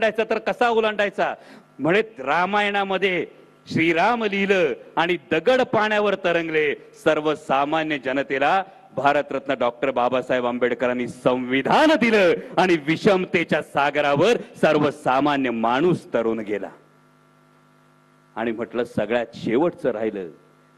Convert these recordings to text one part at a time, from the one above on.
ओलांडायचा तर कसा ओलांडायचा म्हणे रामायणामध्ये श्रीराम लिहिलं आणि दगड पाण्यावर तरंगले. सर्वसामान्य जनतेला भारतरत्न डॉक्टर बाबासाहेब आंबेडकरांनी संविधान दिलं आणि विषमतेच्या सागरावर सर्वसामान्य माणूस तरुण गेला. आणि म्हटलं सगळ्यात शेवटचं राहिलं,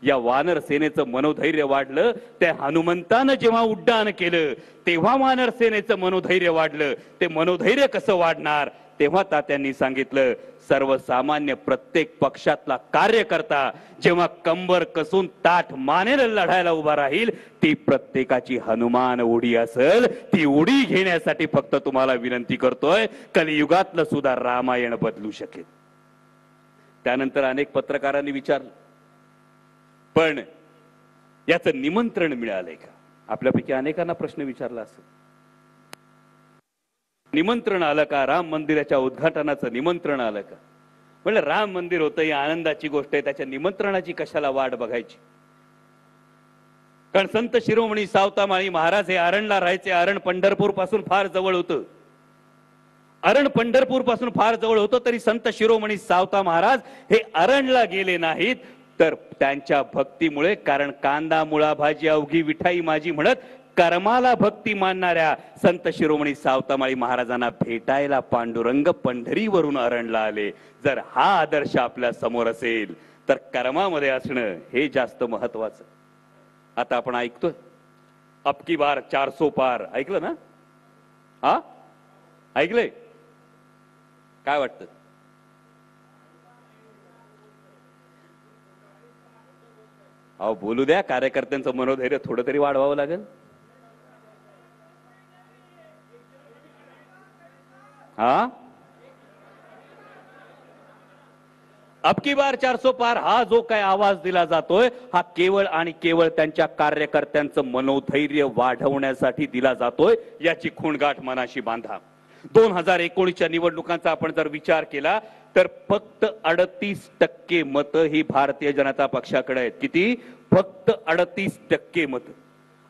या वानर सेनेचं मनोधैर्य वाढलं. त्या हनुमंतानं जेव्हा उड्डाण केलं तेव्हा वानर सेनेचं मनोधैर्य वाढलं. ते मनोधैर्य कसं वाढणार तेव्हा तात्यांनी सांगितलं, सर्वसामान्य प्रत्येक पक्षातला कार्यकर्ता जेव्हा कंबर कसून ताठ मानेनं लढायला उभा राहील ती प्रत्येकाची हनुमान उडी असेल. ती उडी घेण्यासाठी फक्त तुम्हाला विनंती करतोय, कलियुगातलं सुद्धा रामायण बदलू शकेल. त्यानंतर अनेक पत्रकारांनी विचारलं, पण याचं निमंत्रण मिळालंय का? आपल्यापैकी अनेकांना प्रश्न विचारला असेल, निमंत्रण आलं का? राम मंदिराच्या उद्घाटनाचं निमंत्रण आलं का? म्हणलं राम मंदिर होतं ही आनंदाची गोष्ट आहे, त्याच्या निमंत्रणाची कशाला वाट बघायची? कारण संत शिरोमणी सावतामाळी महाराज हे अरणला राहायचे. अरण पंढरपूर पासून फार जवळ होतं. अरण पंढरपूर पासून फार जवळ होतं तरी संत शिरोमणी सावता महाराज हे अरणला गेले नाहीत. तर त्यांच्या भक्तीमुळे, कारण कांदा मुळा भाजी अवघी विठाई माझी म्हणत कर्माला भक्ती मानणाऱ्या संत शिरोमणी सावतामाळी महाराजांना भेटायला पांडुरंग पंढरीवरून अरणला आले. जर हा आदर्श आपल्या समोर असेल तर कर्मामध्ये असणं हे जास्त महत्वाचं. आता आपण ऐकतोय अबकी बार 400 पार, ऐकलं ना? हा ऐकलंय? काय वाटतं? अहो बोलू द्या, कार्यकर्त्यांचं मनोधैर्य थोडं तरी वाढवावं लागेल. हा अबकी बार 400 पार हा जो काय आवाज दिला जातोय हा केवळ आणि केवळ त्यांच्या कार्यकर्त्यांचं मनोधैर्य वाढवण्यासाठी दिला जातोय. याची खूणगाठ मनाशी बांधा. 2019च्या निवडणुकांचा आपण जर विचार केला तर फक्त 38% मतं ही भारतीय जनता पक्षाकडे आहेत. किती? फक्त 38% मतं.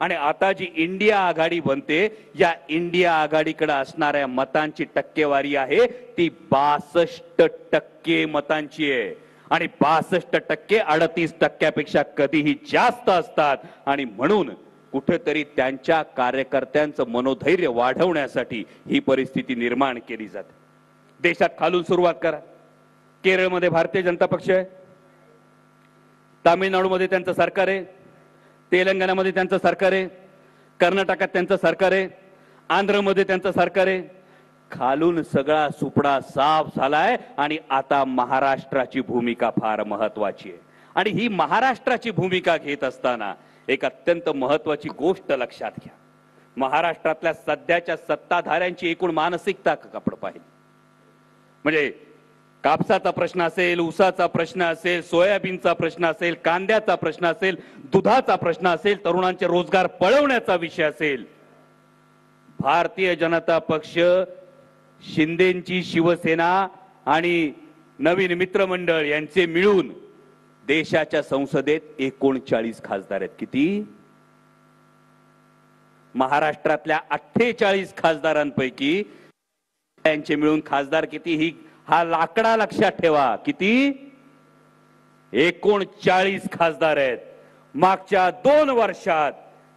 आणि आता जी इंडिया आघाडी बनते, या इंडिया आघाडीकडे असणाऱ्या मतांची टक्केवारी आहे ती 62% मतांची आहे. आणि 62% 38%पेक्षा कधीही जास्त असतात. आणि म्हणून कुठेतरी त्यांच्या कार्यकर्त्यांचं मनोधैर्य वाढवण्यासाठी ही परिस्थिती निर्माण केली जाते. देशात खालून सुरुवात करा. केरळमध्ये भारतीय जनता पक्ष आहे, तामिळनाडूमध्ये त्यांचं सरकार आहे, तेलंगणामध्ये त्यांचं सरकार आहे, कर्नाटकात त्यांचं सरकार आहे, आंध्रमध्ये त्यांचं सरकार आहे. खालून सगळा सुपडा साफ झालाय आणि आता महाराष्ट्राची भूमिका फार महत्वाची आहे. आणि ही महाराष्ट्राची भूमिका घेत असताना एक अत्यंत महत्वाची गोष्ट लक्षात घ्या. महाराष्ट्रातल्या सध्याच्या सत्ताधाऱ्यांची एकूण मानसिकता आपण पाहिली म्हणजे कापसाचा प्रश्न असेल, ऊसाचा प्रश्न असेल, सोयाबीनचा प्रश्न असेल, कांद्याचा प्रश्न असेल, दुधाचा प्रश्न असेल, तरुणांचे रोजगार पळवण्याचा विषय असेल, भारतीय जनता पक्ष, शिंदेची शिवसेना आणि नवीन मित्रमंडळ यांचे मिळून देशाच्या संसदेत 39 खासदार आहेत. किती? महाराष्ट्रातल्या 48 खासदारांपैकी यांचे मिळून खासदार किती? ही हा लाकडा लक्षात ठेवा. किती? 39 खासदार आहेत. मागच्या 2 वर्षात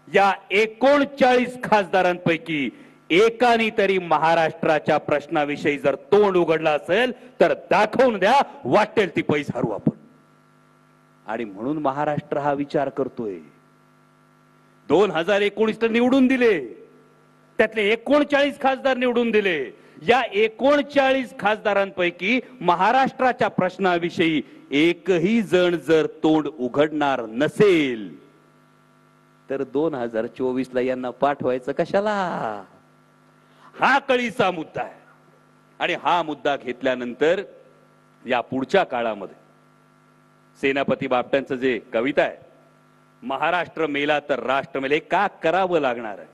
या 39 खासदारांपैकी एकाने तरी महाराष्ट्राच्या प्रश्नाविषयी जर तोंड उघडलं असेल तर दाखवून द्या, वाटेल ती पैसा हरू आपण. आणि म्हणून महाराष्ट्र हा विचार करतोय. 2019 निवडून दिले, त्यातले 39 खासदार निवडून दिले. या 39 खासदारांपैकी महाराष्ट्राच्या प्रश्नाविषयी एकही जण जर तोंड उघडणार नसेल तर 2024ला यांना पाठवायचं कशाला? हा कळीचा मुद्दा आहे. आणि हा मुद्दा घेतल्यानंतर या पुढच्या काळामध्ये सेनापती बापटांचं जे कविता आहे, महाराष्ट्र मेला तर राष्ट्र मेले, का करावं लागणार आहे?